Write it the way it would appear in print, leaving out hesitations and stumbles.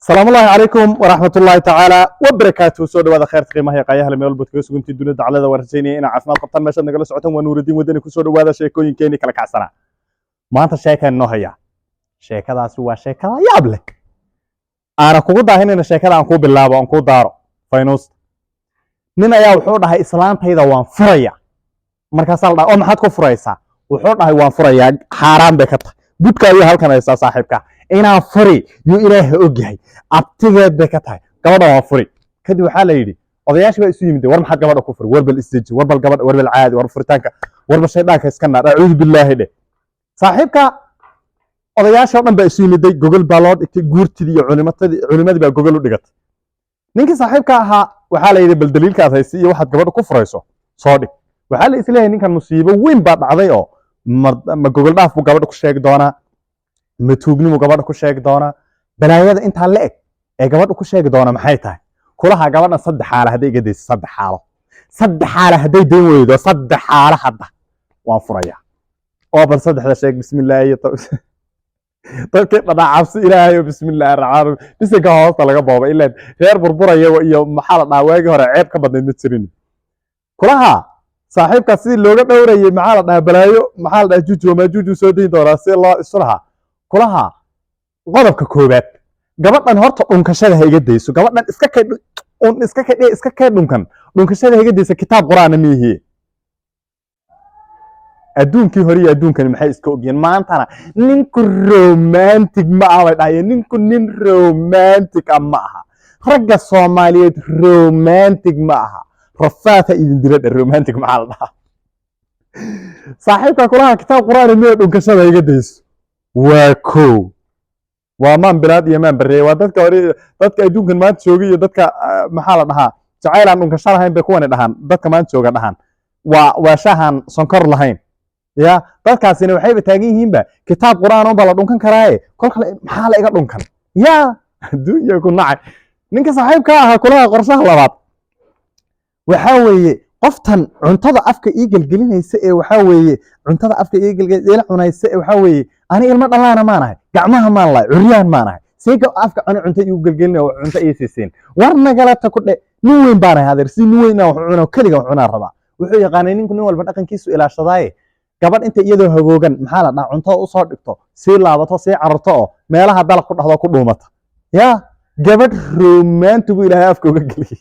السلام الله عليكم ورحمة الله تعالى وبركاته. سو دواada khayrta qiimaha qayaha la meel badka suguntii dunida dacalada warsaynaya ina caafimaad qabtaan meesha nagala socotaan waa nuuradin wadani ku soo dhawaada sheekooyinkeeni kala kacsana. Maanta sheekeen noo haya. Sheekadaasi waa sheekada yaab leh. Aana kugu daahinayna sheekada aan ku bilaabo aan ku daaro. Faynus. Nin ayaa wuxuu dhahay islaantayda waan furaya. Markaas la dhahay oo maxaad ku furaysaa? Wuxuu dhahay waan furayaa xaraan bay ka tahay. Budka iyo halkan ay saaxiibka. Inaan furi iyo ilaahay ogyahay abtigeed bay ka tahay gabadha waa furi kadib waxa la yiri odayaashii baa isu yimid war maxaad gabadha ku furi warbal isdeji warbal gabadha warbal caadi war furitaanka warba shaydaanka iska naar a'uudu billaahi de saaxiibka odayaashii oo dhan baa isu yimid gogol baa loo dhigtay guurtidii iyo culimadii baa gogol u dhigatay ninkii saaxiibka ahaa waxa la yiri bal daliilkaas haysi iyo waxaad gabadha ku furayso soo dhig waxa la isleeyahay ninkan musiibo weyn baa dhacday oo ma gogol dhaaf buu gabadha ku sheegi doonaa matuugnimo gabadha ku sheegi doona balaayada inta la eg ee gabadha ku sheegi doona maxay tahay kulaha gabadha saddex xaala haday iga deyso saddex xaala haday deyn weydo saddex xaala hadda waan furaya oo bal saddexda sheeg bismillaahi dadka dhacabsi ilaahay bismillaahi raxmaan bisinka hoosta laga booba ilaa reer burburaya iyo maxaa la dhawaagi hore ceeb ka badnayd ma jirin kulaha saaxiibka si looga dhowrayay maxaa la dhahaa balaayo maxaa la dhahaa juju ma juju soo deyn doona si loo islaha kulaha qodobka koobaad gabadhan horta dhunkashada ha iga deyso gabadhan iska ka dhunkan dhunkashada ha iga deyso kitaab quraan ma yihi adduunkii hore iyo adduunkan maxay iska ogeen maantana ninku romantic ma aha dhahay ninku nin romantic ma aha ragga Soomaaliyeed romantic ma aha rafaata idin dilada romantic ma aha dhaha saaxiibka kulaha kitaab quraan ma dhunkashada ha iga deyso واكو ومان بلاد يمان بري ودadka hore dadka adduunkan maanta joogay iyo dadka maxaa la dhahaa jacayl aan dhunka sharahayn bay kuwan dhahan dadka maanta jooga dhahan waa shahan sonkor lahayn ya dadkaasina waxay taagan yihiin ba kitaab quraan oo bala dhunkan karaaye kolka maxaa la iga dhunkan ya adduunka ku nacay ninka saaxiibka ah kulaha qorshaha labaad waxa weeye qoftan cuntada afka ii galgelinaysa ee waxa weeye cuntada afka ii galgelinaysa cunaysa ee waxa weeye ani ilma dhalaana maanahay gacmaha maan laay curiyaan maanahay seega afka ani cunta ii galgelinay oo cunta ii siiseen war nagalata ku dhe nin weyn baan ahayd si nin weyn wax cunaa kaliya wax cunaa raba wuxuu yaqaanay ninku nin walba dhaqankiisu ilaashadaay gabadh inta iyadoo hagoogan maxaa la dhac cuntada u soo dhigto si laabato si cararto oo meelaha dalaq ku dhaxdo ku dhuumata ya gabadh romantic ilaahay afka uga galiyay